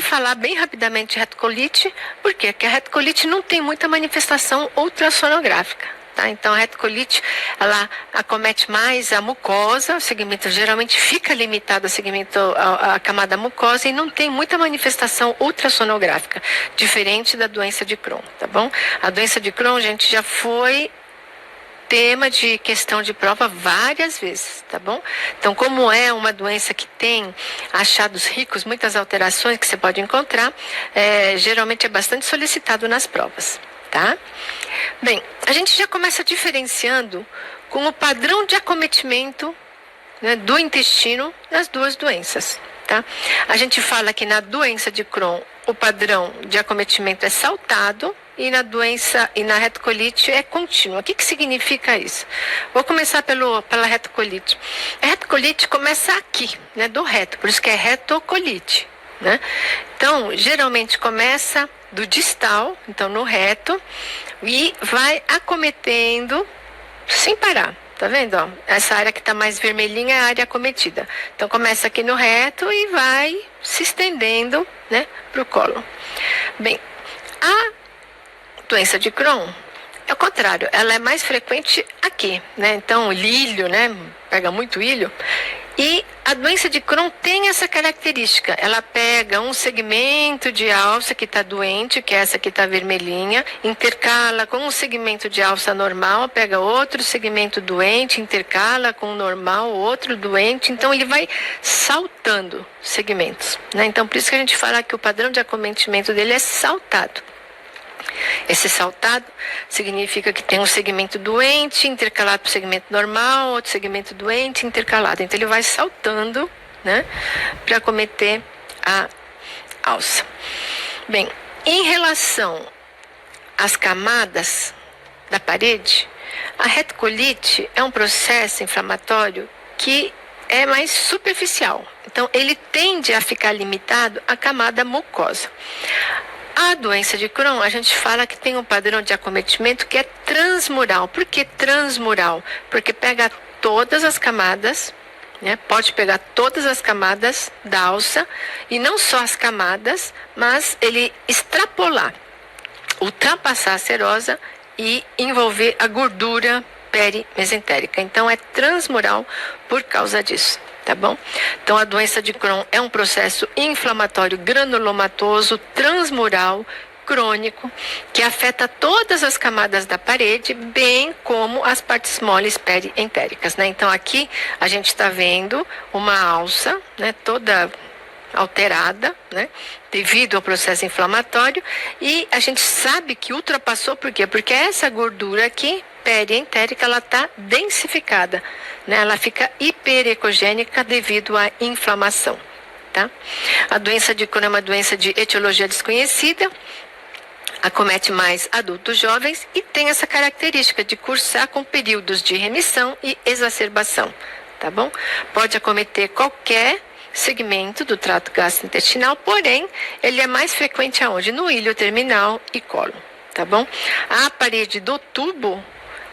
falar bem rapidamente de retocolite, por quê? Porque a retocolite não tem muita manifestação ultrassonográfica. Tá? Então, a retocolite, ela acomete mais a mucosa, o segmento geralmente fica limitado ao segmento, à camada mucosa e não tem muita manifestação ultrassonográfica, diferente da doença de Crohn, tá bom? A doença de Crohn, gente, já foi tema de questão de prova várias vezes, tá bom? Então, como é uma doença que tem achados ricos, muitas alterações que você pode encontrar, geralmente é bastante solicitado nas provas, tá? Bem, a gente já começa diferenciando com o padrão de acometimento, né, do intestino nas duas doenças, tá? A gente fala que na doença de Crohn o padrão de acometimento é saltado e na doença e na retocolite é contínuo. O que significa isso? Vou começar pela retocolite. A retocolite começa aqui, né, do reto, por isso que é retocolite, né? Então, geralmente começa do distal, então no reto, e vai acometendo sem parar. Tá vendo? Ó, essa área que está mais vermelhinha é a área acometida. Então começa aqui no reto e vai se estendendo, né, para o colo. Bem, a doença de Crohn é o contrário, ela é mais frequente aqui, né? Então, ilho, né? Pega muito ilho. E a doença de Crohn tem essa característica, ela pega um segmento de alça que está doente, que é essa que está vermelhinha, intercala com um segmento de alça normal, pega outro segmento doente, intercala com o normal, outro doente, então ele vai saltando segmentos, né? Então, por isso que a gente fala que o padrão de acometimento dele é saltado. Esse saltado significa que tem um segmento doente intercalado para o segmento normal, outro segmento doente intercalado. Então ele vai saltando, né, para acometer a alça. Bem, em relação às camadas da parede, a retocolite é um processo inflamatório que é mais superficial. Então ele tende a ficar limitado à camada mucosa. A doença de Crohn, a gente fala que tem um padrão de acometimento que é transmural. Por que transmural? Porque pega todas as camadas, né? Pode pegar todas as camadas da alça, e não só as camadas, mas ele extrapolar, ultrapassar a serosa e envolver a gordura perimesentérica. Então é transmural por causa disso. Tá bom? Então, a doença de Crohn é um processo inflamatório granulomatoso, transmural, crônico, que afeta todas as camadas da parede, bem como as partes moles perientéricas, né? Então, aqui a gente está vendo uma alça, né, toda alterada, né, devido ao processo inflamatório, e a gente sabe que ultrapassou, por quê? Porque essa gordura aqui, perientérica, ela está densificada, né? Ela fica hiperecogênica devido à inflamação, tá? A doença de Crohn é uma doença de etiologia desconhecida, acomete mais adultos jovens e tem essa característica de cursar com períodos de remissão e exacerbação, tá bom? Pode acometer qualquer segmento do trato gastrointestinal, porém, ele é mais frequente aonde? No ilho terminal e colo, tá bom? A parede do tubo,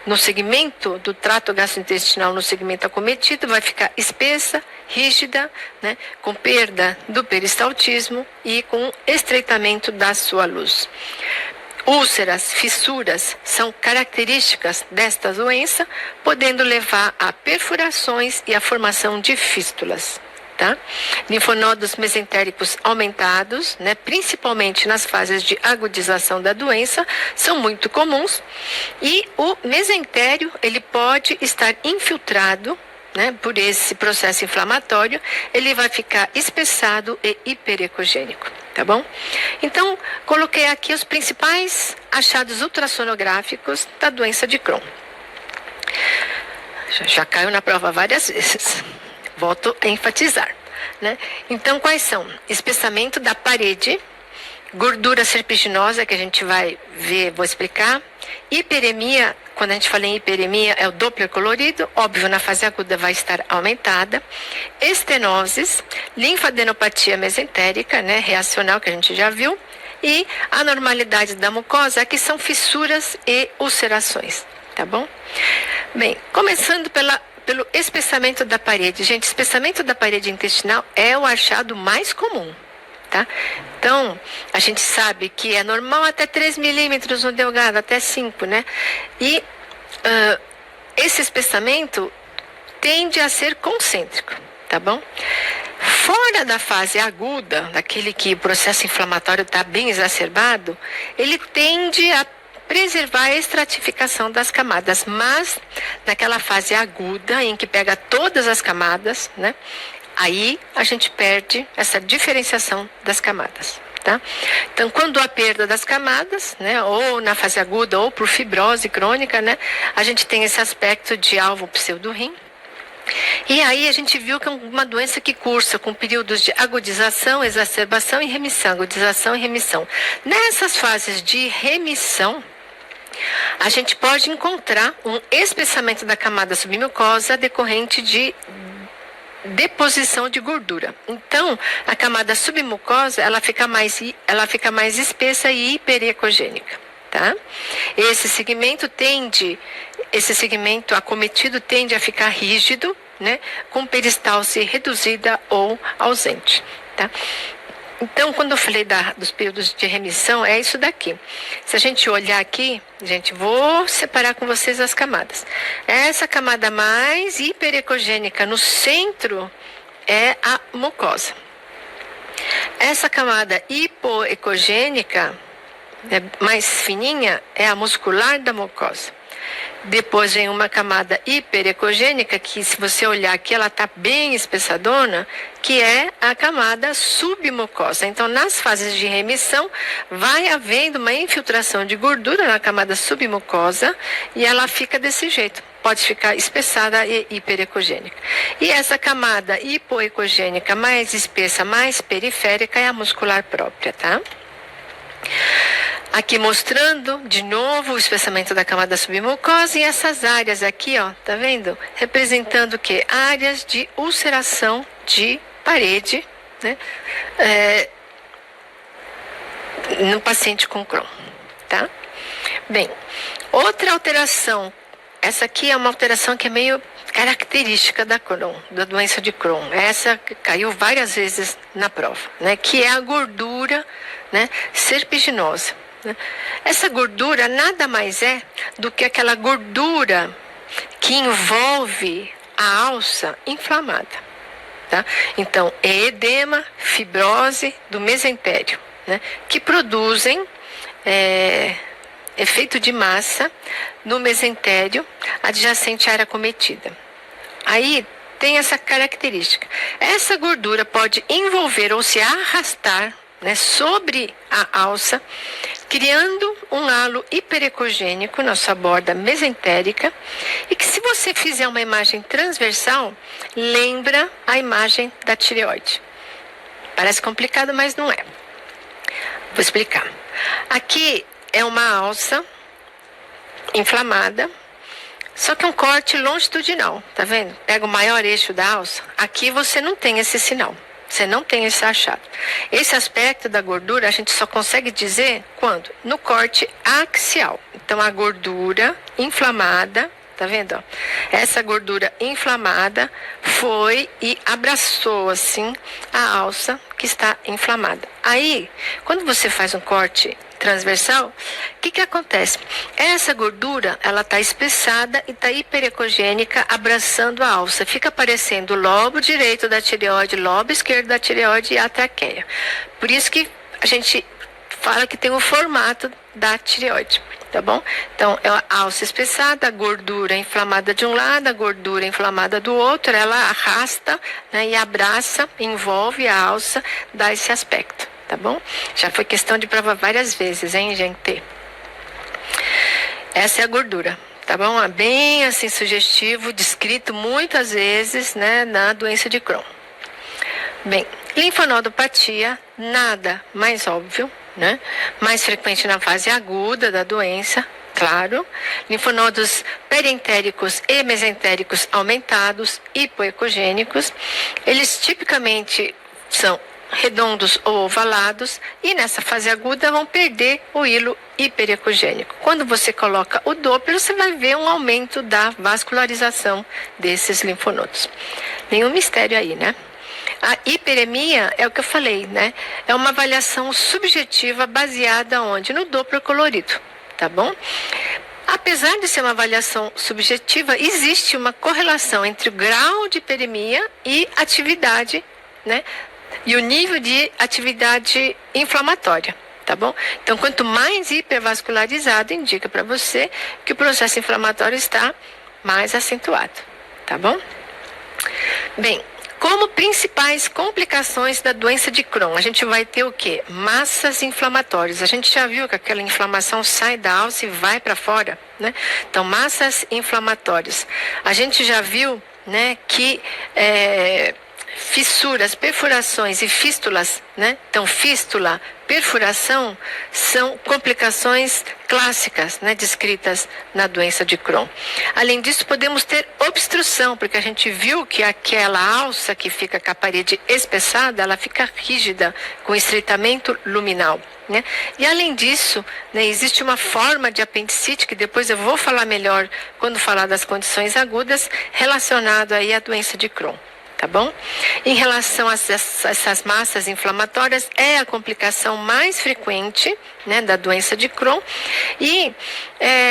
no segmento do trato gastrointestinal, no segmento acometido, vai ficar espessa, rígida, né, com perda do peristaltismo e com estreitamento da sua luz. Úlceras, fissuras são características desta doença, podendo levar a perfurações e a formação de fístulas. Tá? Linfonodos mesentéricos aumentados, né, principalmente nas fases de agudização da doença, são muito comuns, e o mesentério ele pode estar infiltrado, né, por esse processo inflamatório, ele vai ficar espessado e hiperecogênico, tá bom? Então, coloquei aqui os principais achados ultrassonográficos da doença de Crohn. Já caiu na prova várias vezes. Volto a enfatizar, né? Então, quais são? Espessamento da parede, gordura serpiginosa, que a gente vai ver, vou explicar. Hiperemia, quando a gente fala em hiperemia, é o Doppler colorido, óbvio, na fase aguda vai estar aumentada. Estenoses, linfadenopatia mesentérica, né, reacional, que a gente já viu. E anormalidades da mucosa, que são fissuras e ulcerações, tá bom? Bem, começando pelo espessamento da parede. Gente, espessamento da parede intestinal é o achado mais comum, tá? Então, a gente sabe que é normal até 3 milímetros no delgado, até 5, né? E esse espessamento tende a ser concêntrico, tá bom? Fora da fase aguda, daquele que o processo inflamatório está bem exacerbado, ele tende a preservar a estratificação das camadas, mas naquela fase aguda, em que pega todas as camadas, né? Aí a gente perde essa diferenciação das camadas, tá? Então, quando há perda das camadas, né, ou na fase aguda ou por fibrose crônica, né, a gente tem esse aspecto de alvo pseudo-rim. E aí a gente viu que é uma doença que cursa com períodos de agudização, exacerbação e remissão, agudização e remissão. Nessas fases de remissão, a gente pode encontrar um espessamento da camada submucosa decorrente de deposição de gordura. Então, a camada submucosa, ela fica mais espessa e hiperecogênica, tá? Esse segmento acometido tende a ficar rígido, né, com peristalse reduzida ou ausente, tá? Então, quando eu falei dos períodos de remissão, é isso daqui. Se a gente olhar aqui, gente, vou separar com vocês as camadas. Essa camada mais hiperecogênica no centro é a mucosa. Essa camada hipoecogênica, mais fininha, é a muscular da mucosa. Depois vem uma camada hiperecogênica, que se você olhar aqui, ela está bem espessadona, que é a camada submucosa. Então, nas fases de remissão, vai havendo uma infiltração de gordura na camada submucosa e ela fica desse jeito. Pode ficar espessada e hiperecogênica. E essa camada hipoecogênica mais espessa, mais periférica, é a muscular própria, tá? Aqui mostrando de novo o espessamento da camada submucosa e essas áreas aqui, ó, tá vendo? Representando o quê? Áreas de ulceração de parede, né? No paciente com Crohn, tá? Bem, outra alteração, essa aqui é uma alteração que é meio característica da Crohn, da doença de Crohn. Essa caiu várias vezes na prova, né? Que é a gordura, né, serpiginosa. Essa gordura nada mais é do que aquela gordura que envolve a alça inflamada, tá? Então, é edema, fibrose do mesentério, né, que produzem efeito de massa no mesentério adjacente à área acometida. Aí tem essa característica. Essa gordura pode envolver ou se arrastar, né, sobre a alça, criando um halo hiperecogênico na sua borda mesentérica e que, se você fizer uma imagem transversal, lembra a imagem da tireoide. Parece complicado, mas não é. Vou explicar. Aqui é uma alça inflamada, só que um corte longitudinal, tá vendo? Pega o maior eixo da alça, aqui você não tem esse sinal. Você não tem esse achado. Esse aspecto da gordura a gente só consegue dizer quando? No corte axial. Então, a gordura inflamada, tá vendo? Ó? Essa gordura inflamada foi e abraçou, assim, a alça que está inflamada. Aí, quando você faz um corte transversal, o que acontece? Essa gordura, ela está espessada e está hiperecogênica, abraçando a alça. Fica aparecendo o lobo direito da tireoide, lobo esquerdo da tireoide e a traqueia. Por isso que a gente fala que tem o formato da tireoide, tá bom? Então, é a alça espessada, a gordura inflamada de um lado, a gordura inflamada do outro, ela arrasta, né, e abraça, envolve a alça, dá esse aspecto. Tá bom? Já foi questão de prova várias vezes, hein, gente? Essa é a gordura, tá bom? É bem assim sugestivo, descrito muitas vezes, né, na doença de Crohn. Bem, linfonodopatia, nada mais óbvio, né? Mais frequente na fase aguda da doença, claro. Linfonodos perentéricos e mesentéricos aumentados, hipoecogênicos. Eles tipicamente são redondos ou ovalados e nessa fase aguda vão perder o hilo hiperecogênico. Quando você coloca o Doppler, você vai ver um aumento da vascularização desses linfonodos. Nenhum mistério aí, né? A hiperemia é o que eu falei, né? É uma avaliação subjetiva baseada onde? No Doppler colorido, tá bom? Apesar de ser uma avaliação subjetiva, existe uma correlação entre o grau de hiperemia e atividade, né? E o nível de atividade inflamatória, tá bom? Então, quanto mais hipervascularizado, indica para você que o processo inflamatório está mais acentuado, tá bom? Bem, como principais complicações da doença de Crohn, a gente vai ter o quê? Massas inflamatórias. A gente já viu que aquela inflamação sai da alça e vai para fora, né? Então, massas inflamatórias. A gente já viu, né, que fissuras, perfurações e fístulas, né? Então, fístula, perfuração são complicações clássicas, né, descritas na doença de Crohn. Além disso, podemos ter obstrução, porque a gente viu que aquela alça que fica com a parede espessada, ela fica rígida, com estreitamento luminal, né? E além disso, né, existe uma forma de apendicite, que depois eu vou falar melhor quando falar das condições agudas, relacionado aí à doença de Crohn. Tá bom? Em relação a essas massas inflamatórias, é a complicação mais frequente, né, da doença de Crohn e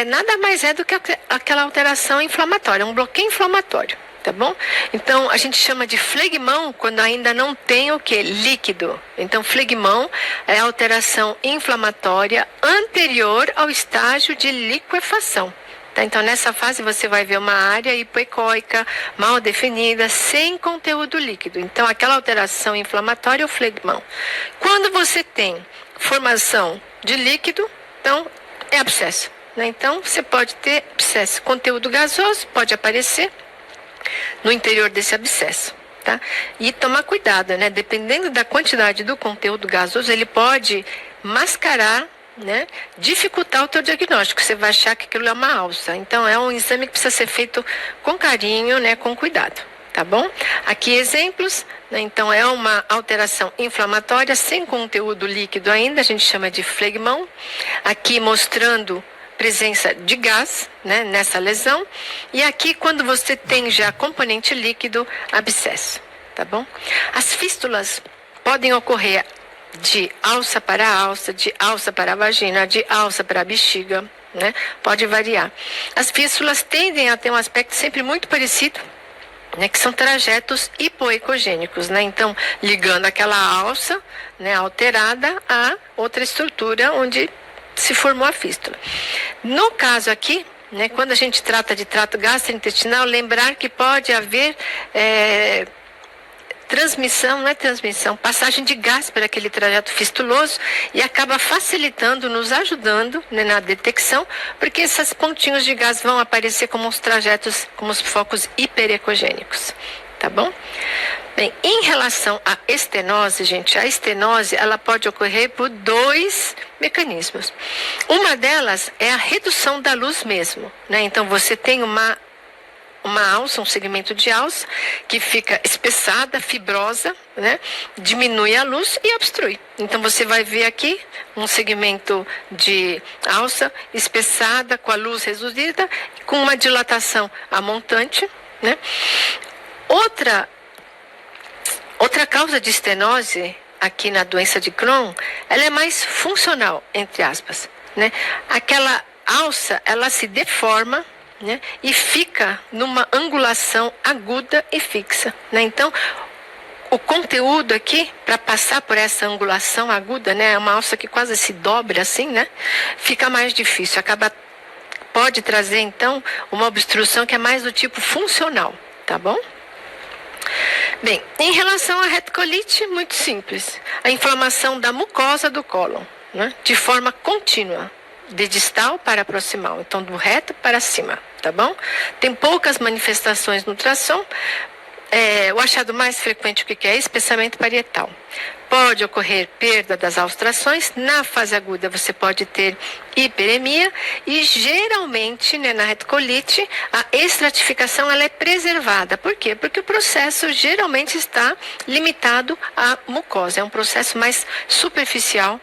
nada mais é do que aquela alteração inflamatória, um bloqueio inflamatório, tá bom? Então, a gente chama de flegmão quando ainda não tem o que? Líquido. Então, flegmão é a alteração inflamatória anterior ao estágio de liquefação. Tá, então, nessa fase você vai ver uma área hipoecóica, mal definida, sem conteúdo líquido. Então, aquela alteração inflamatória é o flegmão. Quando você tem formação de líquido, então é abscesso, né? Então, você pode ter abscesso. Conteúdo gasoso pode aparecer no interior desse abscesso. Tá? E tomar cuidado, né? Dependendo da quantidade do conteúdo gasoso, ele pode mascarar, né, dificultar o teu diagnóstico. Você vai achar que aquilo é uma alça. Então, é um exame que precisa ser feito com carinho, né, com cuidado, tá bom? Aqui exemplos, né? Então, é uma alteração inflamatória sem conteúdo líquido ainda, a gente chama de flegmão. Aqui mostrando presença de gás, né, nessa lesão. E aqui, quando você tem já componente líquido, abscesso, tá bom? As fístulas podem ocorrer de alça para alça, de alça para a vagina, de alça para a bexiga, né? Pode variar. As fístulas tendem a ter um aspecto sempre muito parecido, né? Que são trajetos hipoecogênicos, né? Então, ligando aquela alça, né, alterada a outra estrutura onde se formou a fístula. No caso aqui, né, quando a gente trata de trato gastrointestinal, lembrar que pode haver passagem de gás por aquele trajeto fistuloso e acaba facilitando, nos ajudando, né, na detecção, porque esses pontinhos de gás vão aparecer como os trajetos, como os focos hiperecogênicos, tá bom? Bem, em relação à estenose, gente, a estenose, ela pode ocorrer por dois mecanismos. Uma delas é a redução da luz mesmo, né? Então, você tem uma alça, um segmento de alça, que fica espessada, fibrosa, né? Diminui a luz e obstrui. Então, você vai ver aqui um segmento de alça espessada, com a luz reduzida, com uma dilatação a montante, né? Outra causa de estenose aqui na doença de Crohn, ela é mais funcional, entre aspas, né? Aquela alça, ela se deforma, né, e fica numa angulação aguda e fixa, né? Então, o conteúdo aqui, para passar por essa angulação aguda, né, é uma alça que quase se dobra assim, né? Fica mais difícil, pode trazer, então, uma obstrução que é mais do tipo funcional, tá bom? Bem, em relação à retocolite, muito simples. A inflamação da mucosa do cólon, né, de forma contínua, de distal para proximal, então do reto para cima, tá bom? Tem poucas manifestações no ultrassom. O achado mais frequente, o que é? Espessamento parietal. Pode ocorrer perda das austrações. Na fase aguda, você pode ter hiperemia e, geralmente, né, na retocolite, a estratificação ela é preservada. Por quê? Porque o processo geralmente está limitado à mucosa. É um processo mais superficial.